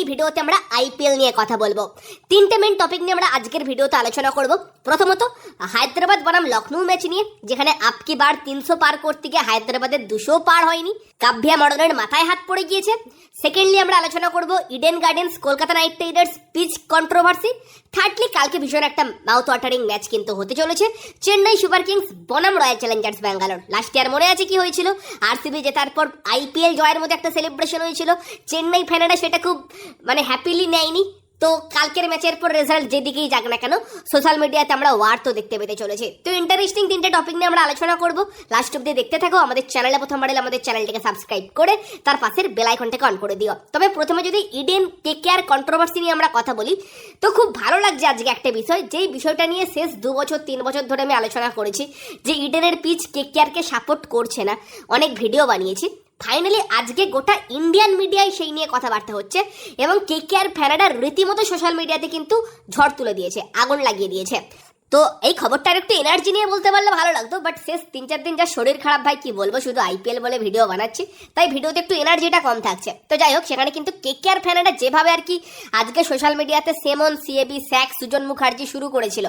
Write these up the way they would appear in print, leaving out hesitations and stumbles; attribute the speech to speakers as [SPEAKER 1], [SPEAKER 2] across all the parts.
[SPEAKER 1] এই ভিডিওতে আমরা আইপিএল নিয়ে কথা বলবো। তিনটে মেন টপিক নিয়ে আমরা আজকের ভিডিওতে আলোচনা করব। প্রথমত হায়দ্রাবাদ বনাম লখনৌ ম্যাচ নিয়ে, যেখানে আপকি বার 300 পার করতে গিয়ে হায়দ্রাবাদের 200 পার হয়নি, কাভ্যা মডনের মাথায় হাত পড়ে গিয়েছে। সেকেন্ডলি আমরা আলোচনা করব Eden Gardens Kolkata Knight Riders pitch controversy. Thirdly কালকে ভীষণ একটা মাউথ ওয়াটারিং ম্যাচ কিন্তু হতে চলেছে, চেন্নাই সুপার কিংস বনাম Royal Challengers Bangalore. Last year মনে আছে কি হয়েছিল? আরসিবি জেতার পর আইপিএল জয়ের মধ্যে একটা সেলিব্রেশন হয়েছিল, চেন্নাই ফ্যানেরা সেটা খুব হ্যাপিলি নেয়নি। তো কালকের ম্যাচের পর রেজাল্ট যেদিকেই যাক না কেন, সোশ্যাল মিডিয়াতে আমরা ওয়ার তো দেখতে পেতে চলেছে। তো ইন্টারেস্টিং তিনটে টপিক নিয়ে আমরা আলোচনা করব। লাস্ট অব্দি দেখতে থাকো। আমাদের চ্যানেলে প্রথমবার এলে আমাদের চ্যানেলটিকে সাবস্ক্রাইব করে তার পাশের বেল আইকনটাকে অন করে দিও। তবে প্রথমে যদি ইডেন কেকেআর কন্ট্রোভার্সি নিয়ে আমরা কথা বলি, তো খুব ভালো লাগছে আজকে একটা বিষয়, যেই বিষয়টা নিয়ে শেষ 2 বছর 3 বছর ধরে আমি আলোচনা করেছি যে ইডেনের পিচ কেকেআরকে সাপোর্ট করছে না, অনেক ভিডিও বানিয়েছি। ফাইনালি আজকে গোটা ইন্ডিয়ান মিডিয়ায় সেই নিয়ে কথাবার্তা হচ্ছে এবং কেকেআর ফ্যানেরা রীতিমতো সোশ্যাল মিডিয়াতে কিন্তু ঝড় তুলে দিয়েছে, আগুন লাগিয়ে দিয়েছে। তো এই খবরটার একটু এনার্জি নিয়ে বলতে পারলে ভালো লাগতো, বাট শেষ 3-4 দিন যা শরীর খারাপ, ভাই কি বলবো, শুধু আইপিএল বলে ভিডিও বানাচ্ছি, তাই ভিডিওতে একটু এনার্জিটা কম থাকছে। তো যাই হোক, সেখানে কিন্তু কেকেআর ফ্যানেরা যেভাবে আর কি আজকে সোশ্যাল মিডিয়াতে সেমন, সিএবি, স্যাক, সুজন মুখার্জি শুরু করেছিল,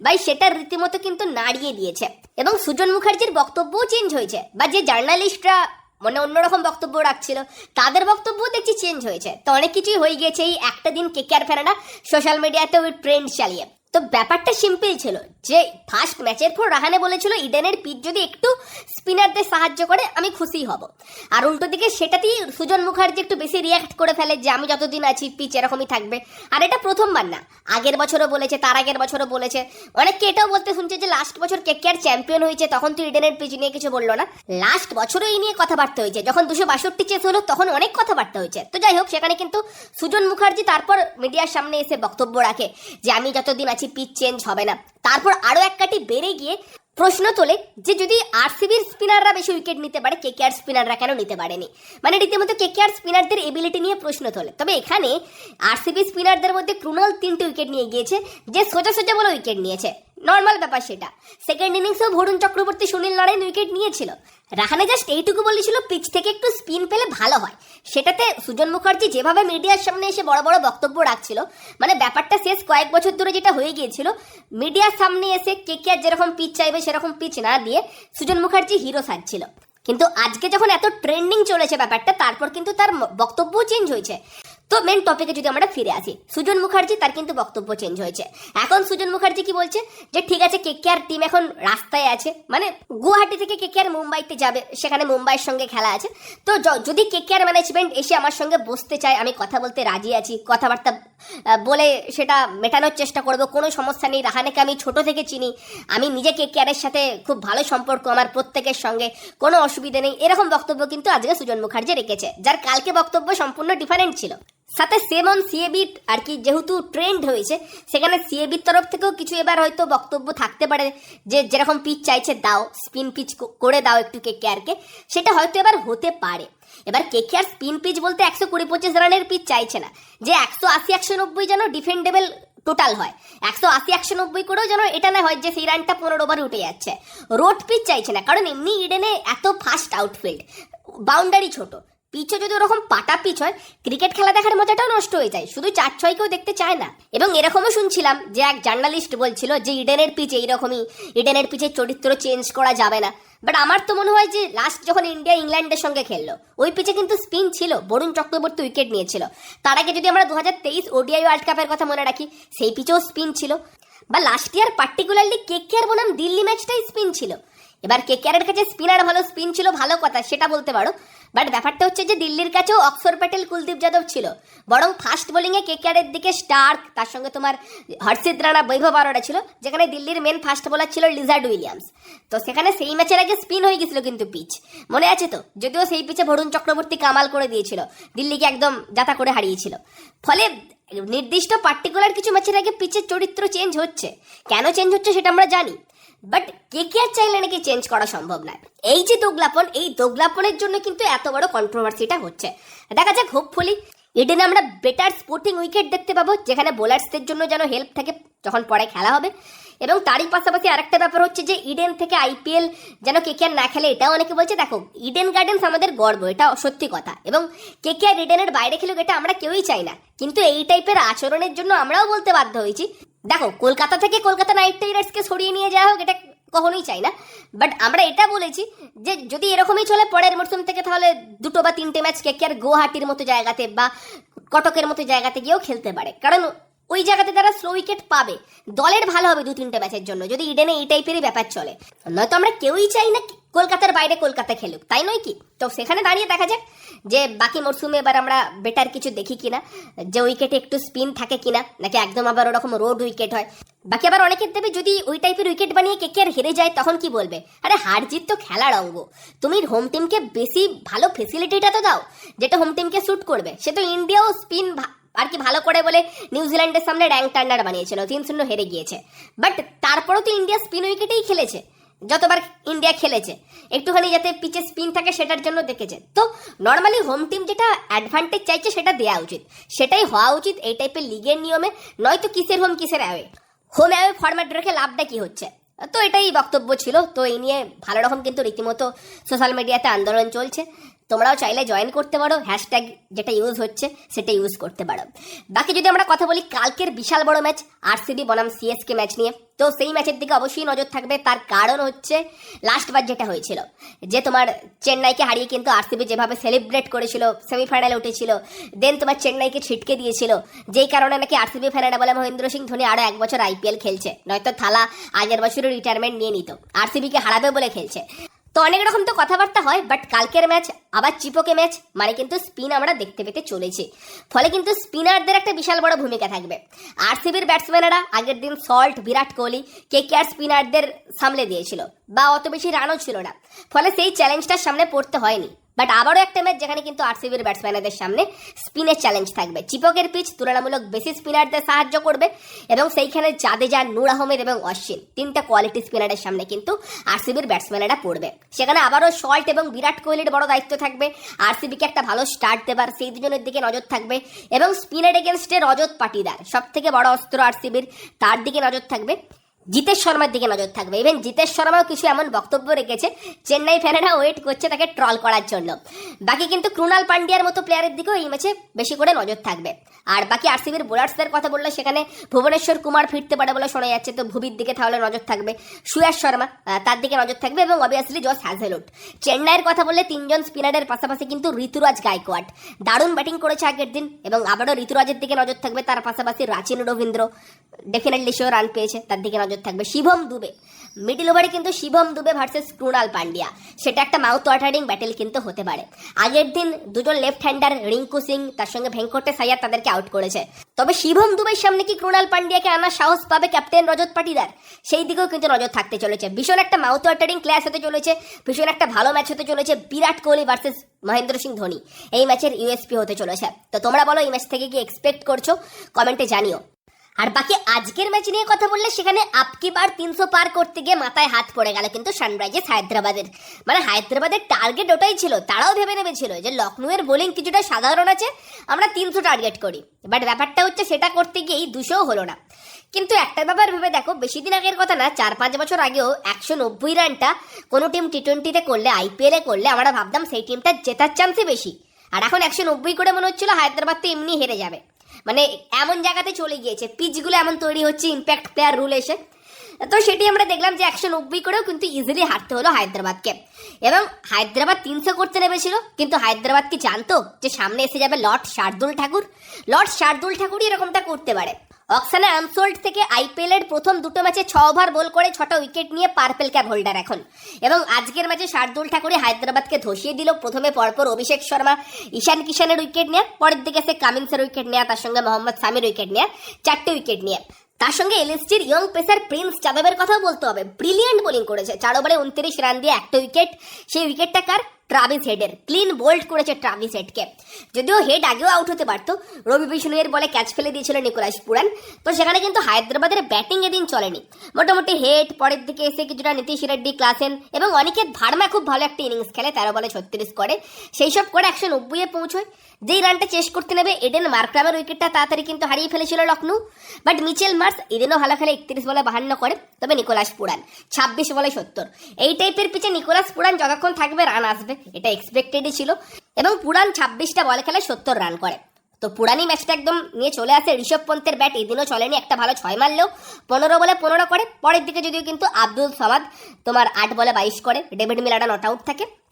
[SPEAKER 1] ভাই সেটা রীতিমতো কিন্তু নাড়িয়ে দিয়েছে এবং সুজন মুখার্জির বক্তব্যও চেঞ্জ হয়েছে, বা যে জার্নালিস্টরা অন্যরকম বক্তব্য রাখছিল তাদের বক্তব্য দেখছি চেঞ্জ হয়েছে। তো অনেক কিছুই হয়ে গিয়েছে এই একটা দিন কেকেআর ফ্যানেরা সোশ্যাল মিডিয়াতে ওই ট্রেন্ড চালিয়ে। তো ব্যাপারটা সিম্পল ছিল যে ফার্স্ট ম্যাচের পর রাহানে বলেছিল ইডেনের পিচ যদি একটু স্পিনারদের সাহায্য করে আমি খুশি হব, আর উল্টো দিকে সেটাতেই সুজন মুখার্জি একটু বেশি রিয়াক্ট করে ফেলে যে আমি যতদিন আছি পিচ এরকমই থাকবে। আর এটা প্রথমবার না, আগের বছরও বলেছে, তার আগের বছরও বলেছে। অনেককে এটাও বলতে শুনছে যে লাস্ট বছর কেকেআর চ্যাম্পিয়ন হয়েছে তখন তো ইডেনের পিচ নিয়ে কিছু বললো না, লাস্ট বছরও এই নিয়ে কথাবার্তা হয়েছে, যখন 262 চেস হলো তখন অনেক কথাবার্তা হয়েছে। তো যাই হোক, সেখানে কিন্তু সুজন মুখার্জি তারপর মিডিয়ার সামনে এসে বক্তব্য রাখে যে আমি যতদিন আছি পিচ চেঞ্জ হবে না। তারপর আরো এক কাটি বেড়ে গিয়ে প্রশ্ন তোলে যে যদি আরসিবির স্পিনাররা বেশি উইকেট নিতে পারে, কেকেআর স্পিনাররা কেন নিতে পারেনি, রীতিমতো কেকেআর স্পিনারদের এবিলিটি নিয়ে প্রশ্ন তোলে। তবে এখানে আরসিবি স্পিনারদের মধ্যে ক্রুনাল 3টে উইকেট নিয়ে গিয়েছে, যে সোজা সোজা বলে উইকেট নিয়েছে, নর্মাল ব্যাপার সেটা। সেকেন্ড ইনিংসেও বরুণ চক্রবর্তী, সুনীল নারায়ণ উইকেট নিয়েছিল। রাহানে জাস্ট এইটুকু বলেছিল পিচ থেকে একটু স্পিন পেলে ভালো হয়। সেটাতে সুজন মুখার্জি যেভাবে মিডিয়ার সামনে এসে বড় বড় বক্তব্য রাখছিল, ব্যাপারটা শেষ কয়েক বছর ধরে যেটা হয়ে গিয়েছিল, মিডিয়ার সামনে এসে কেকেআর যেরকম পিচ চাইবে সেরকম পিচ না দিয়ে সুজন মুখার্জি হিরো সাজছিল। কিন্তু আজকে যখন এত ট্রেন্ডিং চলেছে ব্যাপারটা, তারপর কিন্তু তার বক্তব্যও চেঞ্জ হয়েছে। তো মেন টপিকে যদি আমরা ফিরে আসি, সুজন মুখার্জি তার কিন্তু বক্তব্য চেঞ্জ হয়েছে। এখন সুজন মুখার্জি কি বলছে যে ঠিক আছে কেকেআর টিম এখন রাস্তায় আছে, গুয়াহাটি থেকে কেকেআর মুম্বাইতে যাবে, সেখানে মুম্বাইয়ের সঙ্গে খেলা আছে। তো যদি কেকেআর ম্যানেজমেন্ট এসে আমার সঙ্গে বসতে চায়, আমি কথা বলতে রাজি আছি, কথাবার্তা বলে সেটা মেটানোর চেষ্টা করব, কোনো সমস্যা নেই। রাহানেকে আমি ছোট থেকে চিনি, আমি নিজে কেকেআরের সাথে খুব ভালো সম্পর্ক আমার প্রত্যেকের সঙ্গে, কোনো অসুবিধা নেই, এরকম বক্তব্য কিন্তু আজকে সুজন মুখার্জি রেখেছে, যার কালকে বক্তব্য সম্পূর্ণ ডিফারেন্ট ছিল। সাথে সেমন, সিএবি আর কি যেহেতু ট্রেন্ড হয়েছে, সেখানে সিএবির তরফ থেকেও কিছু এবার হয়তো বক্তব্য থাকতে পারে যে যেরকম পিচ চাইছে দাও, স্পিন পিচ করে দাও একটু কেকেআরকে, সেটা হয়তো এবার হতে পারে। এবার কেকেআর স্পিন পিচ বলতে 120-125 রানের পিচ চাইছে না, যে 180-190 যেন ডিফেন্ডেবল টোটাল হয়, 180-190 করেও যেন এটা না হয় যে সেই রানটা 15 ওভারে উঠে যাচ্ছে। রোড পিচ চাইছে না, কারণ এমনি ইডেনে এত ফাস্ট আউটফিল্ড, বাউন্ডারি ছোট, পিচও যদি ওরকম পাটা পিচ হয়, ক্রিকেট খেলা দেখার মজাটাও নষ্ট হয়ে যায়, শুধু 4-6 কেউ দেখতে চায় না। এবং এরকমও শুনছিলাম যে এক জার্নালিস্ট বলছিল যে ইডেনের পিচ এইরকমই, ইডেনের পিচের চরিত্র চেঞ্জ করা যাবে না। বাট আমার তো মনে হয় যে লাস্ট যখন ইন্ডিয়া ইংল্যান্ডের সঙ্গে খেললো, ওই পিচে কিন্তু স্পিন ছিল, বরুণ চক্রবর্তী উইকেট নিয়েছিল। তার আগে যদি আমরা 2023 ওডিআই ওয়ার্ল্ড কাপের কথা মনে রাখি, সেই পিচেও স্পিন ছিল, বা লাস্ট ইয়ার পার্টিকুলারলি কেকেআর বনাম দিল্লি ম্যাচটাই স্পিন ছিল। এবার কেকেআরের কাছে স্পিনার ভালো, স্পিন ছিল, ভালো কথা, সেটা বলতে পারো। বাট ব্যাপারটা হচ্ছে যে দিল্লির কাছেও অক্ষর প্যাটেল, কুলদীপ যাদব ছিল, বরং ফাস্ট বোলিংয়ে কেকেআরের দিকে স্টার্ক, তার সঙ্গে তোমার হর্ষিত রানা, বৈভব আরোরা ছিল, যেখানে দিল্লির মেন ফাস্ট বোলার ছিল লিজার্ড উইলিয়ামস। তো সেখানে সেই ম্যাচের আগে স্পিন হয়ে গেছিল কিন্তু পিচ, মনে আছে তো? যদিও সেই পিচে বরুণ চক্রবর্তী কামাল করে দিয়েছিল, দিল্লিকে একদম জাতা করে হারিয়েছিল। ফলে নির্দিষ্ট পার্টিকুলার কিছু ম্যাচের আগে পিচের চরিত্র চেঞ্জ হচ্ছে, কেন চেঞ্জ হচ্ছে সেটা আমরা জানি, বাট কেকেআর চাইলে নাকি চেঞ্জ করা সম্ভব নয়। এই যে দোগলাপন, এই দোগলাপনের জন্য কিন্তু এত বড় কন্ট্রোভার্সিটা হচ্ছে। দেখা যাক, হোপফুলি ইডেনে আমরা বেটার স্পোর্টিং উইকেট দেখতে পাবো, যেখানে বোলার্সদের জন্য যেন হেল্প থাকে, যখন পরে খেলা হবে। এবং তারই পাশাপাশি আরেকটা ব্যাপার হচ্ছে যে ইডেন থেকে আইপিএল যেন কেকেআর না খেলে, এটাও অনেকে বলছে। দেখো, ইডেন গার্ডেন্স আমাদের গর্ব, এটা সত্যি কথা, এবং কেকেআর ইডেনের বাইরে খেলুক এটা আমরা কেউই চাই না, কিন্তু এই টাইপের আচরণের জন্য আমরাও বলতে বাধ্য হয়েছি। দেখো, কলকাতা থেকে কলকাতা নাইট রাইডার্সকে সরিয়ে নিয়ে যাওয়া হোক, এটা কখনোই চাই না, বাট আমরা এটা বলেছি যে যদি এরকমই চলে পরের মরশুম থেকে, তাহলে 2 বা 3টে ম্যাচ কেকেআর গুয়াহাটির মতো জায়গাতে বা কটকের মতো জায়গাতে গিয়েও খেলতে পারে, কারণ ওই জায়গাতে তারা স্লো উইকেট পাবে, দলের ভালো হবে 2-3টে ম্যাচের জন্য, যদি ইডেনে এই টাইপেরই ব্যাপার চলে। নয়তো আমরা কেউই চাই না কলকাতার বাইরে কলকাতা খেলুক, তাই নয় কি? তো সেখানে দাঁড়িয়ে দেখা যাক যে বাকি মরশুমে এবার আমরা বেটার কিছু দেখি কিনা, যে উইকেটে একটু স্পিন থাকে কিনা, নাকি একদম আবার ওরকম রোড উইকেট হয়। বাকি আবার অনেকের দেবে যদি ওই টাইপের উইকেট বানিয়ে কেকেআর হেরে যায় তখন কি বলবে? আরে হার জিত তো খেলার অঙ্গ, তুমি হোম টিমকে বেশি ভালো ফেসিলিটিটা তো দাও যেটা হোম টিমকে স্যুট করবে। সে তো ইন্ডিয়াও স্পিন আর কি ভালো করে বলে নিউজিল্যান্ডের সামনে র্যাঙ্ক টার্নার বানিয়েছিল, 3-0 হেরে গিয়েছে, বাট তারপরেও তো ইন্ডিয়া স্পিন উইকেটেই খেলেছে যতবার ইন্ডিয়া খেলেছে, একটুখানি যাতে পিচে স্পিন থাকে সেটার জন্য দেখেছে। তো নর্মালি হোম টিম যেটা অ্যাডভান্টেজ চাইছে সেটা দেওয়া উচিত, সেটাই হওয়া উচিত এই টাইপের লিগের নিয়মে। নয়তো কিসের হোম কিসের অ্যাওয়ে, হোম অ্যাওয়ে ফরম্যাট রেখে লাভটা কি হচ্ছে? তো এটাই বক্তব্য ছিল। তো এই নিয়ে ভালো রকম কিন্তু রীতিমতো সোশ্যাল মিডিয়াতে আন্দোলন চলছে, তোমরাও চাইলে জয়েন করতে পারো, হ্যাশট্যাগ যেটা ইউজ হচ্ছে সেটা ইউজ করতে পারো। বাকি যদি আমরা কথা বলি কালকের বিশাল বড় ম্যাচ আরসিবি বনাম সিএসকে ম্যাচ নিয়ে, তো সেই ম্যাচের দিকে অবশ্যই নজর থাকবে। তার কারণ হচ্ছে লাস্ট বার যেটা হয়েছিল, যে তোমার চেন্নাইকে হারিয়ে কিন্তু আরসিবি যেভাবে সেলিব্রেট করেছিল, সেমিফাইনালে উঠেছিল, দেন তোমার চেন্নাইকে ছিটকে দিয়েছিল, যেই কারণে নাকি আরসিবি ফ্যানেরা বলে মহেন্দ্র সিং ধোনি আরো 1 বছর আইপিএল খেলছে, নয়তো থালা আগের বছরের রিটায়ারমেন্ট নিয়ে নিত, আরসিবিকে হারাবে বলে খেলছে। তো অনেক রকম তো কথাবার্তা হয়, বাট কালকের ম্যাচ আবার চিপকে ম্যাচ, মানে কিন্তু স্পিন আমরা দেখতে পেতে চলেছি, ফলে কিন্তু স্পিনারদের একটা বিশাল বড় ভূমিকা থাকবে। আরসিবির ব্যাটসম্যানেরা আগের দিন সল্ট, বিরাট কোহলি, কেকেআর স্পিনারদের সামলে দিয়েছিল, বা অত বেশি রানও ছিল না, ফলে সেই চ্যালেঞ্জটার সামনে পড়তে হয়নি। বাট আবারও একটা ম্যাচ যেখানে কিন্তু আরসিবির ব্যাটসম্যানদের সামনে স্পিনের চ্যালেঞ্জ থাকবে। চিপকের পিচ তুলনামূলক বেশি স্পিনারদের সাহায্য করবে, এবং সেইখানে জাদেজা, নূর আহমেদ এবং অশ্বিন 3টা কোয়ালিটি স্পিনারের সামনে কিন্তু আরসিবির ব্যাটসম্যানেরা পড়বে। সেখানে আবারও সল্ট এবং বিরাট কোহলির বড় দায়িত্ব থাকবে আরসিবিকে একটা ভালো স্টার্ট দেবার, সেই দুজনের দিকে নজর থাকবে। এবং স্পিনের এগেনস্টে রজত পাটিদার, সব থেকে বড় অস্ত্র আরসিবির, তার দিকে নজর থাকবে। জিতেশ শর্মার দিকে নজর থাকবে। ইভেন জিতেশ শর্মাও কিছু এমন বক্তব্য রেখেছে, চেন্নাই ফ্যানেরা ওয়েট করছে তাকে ট্রল করার জন্য। বাকি কিন্তু ক্রুনাল পান্ডিয়ার মতো প্লেয়ারের দিকেও এই ম্যাচে বেশি করে নজর থাকবে। আর বাকি আরসিবির বোলার্সদের কথা বললে সেখানে ভুবনেশ্বর কুমার ফিরতে পারে বলে শোনা যাচ্ছে, তো ভুবির দিকে তাহলে নজর থাকবে। সুয়াস শর্মা, তার দিকে নজর থাকবে, এবং অবভিয়াসলি জস হ্যাজেলউড। চেন্নাইয়ের কথা বললে 3জন স্পিনারের পাশাপাশি কিন্তু ঋতুরাজ গায়কোয়াড দারুণ ব্যাটিং করেছে আগের দিন, এবং আবারও ঋতুরাজের দিকে নজর থাকবে। তার পাশাপাশি রাচিন রবীন্দ্র ডেফিনেটলি সেও রান পেয়েছে, তার দিকে নজর থাকবে। শিবম দুবে, মিডল ওভারে কিন্তু শিবম দুবে ভার্সেস ক্রুনাল পান্ডিয়া, সেটা একটা মাউথ ওয়াটারিং ব্যাটেল কিন্তু হতে পারে। আগের দিন দুজন লেফট হ্যান্ডার রিঙ্কু সিং তার সঙ্গে ভেঙ্কটেশ আয়ার তাদেরকে আউট করেছে, তবে শিবম দুবের সামনে কি ক্রুনাল পান্ডিয়াকে আনার সাহস পাবে ক্যাপ্টেন রজত পাটিদার? সেই দিকেও কিন্তু নজর থাকতে চলেছে। ভীষণ একটা মাউথ ওয়াটারিং ক্লাস হতে চলেছে, ভীষণ একটা ভালো ম্যাচ হতে চলেছে। বিরাট কোহলি ভার্সেস মহেন্দ্র সিং ধোনি এই ম্যাচের ইউএসপি হতে চলেছে। তো তোমরা বলো এই ম্যাচ থেকে কি এক্সপেক্ট করছো, কমেন্টে জানিও। আর বাকি আজকের ম্যাচ নিয়ে কথা বললে সেখানে আপকি বার 300 পার করতে গিয়ে মাথায় হাত পড়ে গেল কিন্তু সানরাইজার্স হায়দ্রাবাদের। মানে হায়দ্রাবাদের টার্গেট ওটাই ছিল, তারাও ভেবে নেমেছিল যে লখনউয়ের বোলিং কিছুটা সাধারণ আছে, আমরা 300 টার্গেট করি। বাট ব্যাপারটা হচ্ছে সেটা করতে গিয়েই 200 হলো না। কিন্তু একটা ব্যাপার ভেবে দেখো, বেশি দিন আগের কথা না, 4-5 বছর আগেও 190 রানটা কোনো টিম টি20তে করলে, আইপিএলে করলে আমরা ভাবতাম সেই টিমটা জেতার চান্সই বেশি। আর এখন 190 করে মনে হচ্ছিল হায়দ্রাবাদ তো এমনি হেরে যাবে। মানে এমন জায়গাতে চলে গিয়েছে, পিচগুলো এমন তৈরি হচ্ছে ইম্প্যাক্ট প্লেয়ার রুল এসে। তো সেটি আমরা দেখলাম যে 190 করেও কিন্তু ইজিলি হারতে হলো হায়দ্রাবাদকে। এবং হায়দ্রাবাদ 300 করতে নেমেছিল, কিন্তু হায়দ্রাবাদ কি জানতো যে সামনে এসে যাবে লর্ড শার্দুল ঠাকুর? লর্ড শার্দুল ঠাকুরই এরকমটা করতে পারে। অকসানে আনসোল্ড থেকে আইপিএল এর প্রথম 2টো ম্যাচে 6 ওভার বল করে 6টা উইকেট নিয়ে পার্পেল ক্যাপ হোল্ডার এখন। এবং আজকের ম্যাচে শার্দুল ঠাকুরই হায়দ্রাবাদকে ধসিয়ে দিল। প্রথমে পরপর অভিষেক শর্মা, ঈশান কিষানের উইকেট নেয়া, পরের দিকে সে কামিন্সের উইকেট নেয়া, তার সঙ্গে মোহাম্মদ সামির উইকেট নেয়া, 4টে উইকেট নিয়ে। তার সঙ্গে এলএসটির ইয়ং পেসার প্রিন্স যাদবের কথাও বলতে হবে, ব্রিলিয়ান্ট বোলিং করেছে। 4 ওভারে 29 রান দিয়ে 1টা উইকেট। সেই উইকেটটা কার? ট্রাভিস হেডের। ক্লিন বোল্ড করেছে ট্রাভিস হেডকে। যদিও হেড আগেও আউট হতে পারতো, রবি বিষ্ণুয়ের বলে ক্যাচ ফেলে দিয়েছিল নিকোলাস পুরান। তো সেখানে কিন্তু হায়দ্রাবাদের ব্যাটিং এদিন চলেনি। মোটামুটি হেড পরের দিকে এসে কিছুটা নীতিশ রেড্ডি, ক্লাসেন এবং অনিকেত ভার্মা খুব ভালো একটা ইনিংস খেলে, 13 বলে 36 করে। সেই সব করে 190 পৌঁছয়। যেই রানটা চেস করতে নেবে এডেন মার্করামের উইকেটটা তাড়াতাড়ি কিন্তু হারিয়ে ফেলেছিল লখনৌ। বাট মিচেল মার্স এদিনও ভালো খেলে, 31 বলে 52 করে। তবে নিকোলাস পুরান 26 বলে 70। এই টাইপের পিচে নিকোলাস পুরান যতক্ষণ থাকবে রান আসবে, এটা এক্সপেক্টেডই ছিল। এবং পুরান 26টা বলে খেলে 70 রান করে। তো পুরানি ম্যাচটা একদম নিয়ে চলে আসে। ঋষভ পন্থের ব্যাট এদিনও চলেনি, একটা ভালো 6 মারলেও 15 বলে 15 করে। পরের দিকে যদিও কিন্তু আব্দুল সামাদ তোমার 8 বলে 22 করে। ডেভিড মিলারটা নট আউট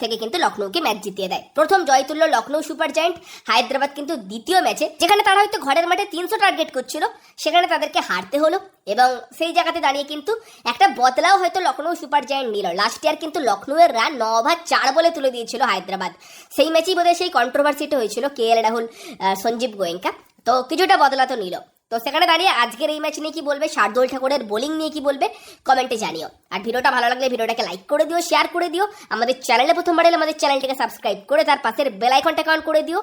[SPEAKER 1] থেকে কিন্তু লখনৌকে ম্যাচ জিতিয়ে দেয়। প্রথম জয় তুলল লখনৌ সুপার জায়ান্ট। হায়দ্রাবাদ কিন্তু দ্বিতীয় ম্যাচে, যেখানে তারা হয়তো ঘরের মাঠে 300 টার্গেট করছিল, সেখানে তাদেরকে হারতে হলো। এবং সেই জায়গাতে দাঁড়িয়ে কিন্তু একটা বদলাও হয়তো লখনৌ সুপার জায়ান্ট নিল। লাস্ট ইয়ার কিন্তু লখনৌয়ের রান 9 ওভার 4 বলে তুলে দিয়েছিল হায়দ্রাবাদ। সেই ম্যাচেই বোধহয় সেই কন্ট্রোভার্সিটা হয়েছিল KL রাহুল, সঞ্জীব গোয়েঙ্কা। তো কিছুটা বদলা তো নিল। তো সেখানে দাঁড়িয়ে আজকের এই ম্যাচ নিয়ে কি বলবে, শার্দুল ঠাকুরের বোলিং নিয়ে কি বলবে, কমেন্টে জানিও। আর ভিডিওটা ভালো লাগলে ভিডিওটাকে লাইক করে দিও, শেয়ার করে দিও। আমাদের চ্যানেলে প্রথমবার এলে আমাদের চ্যানেলটিকে সাবস্ক্রাইব করে তার পাশের বেল আইকনটাকে অন করে দিও।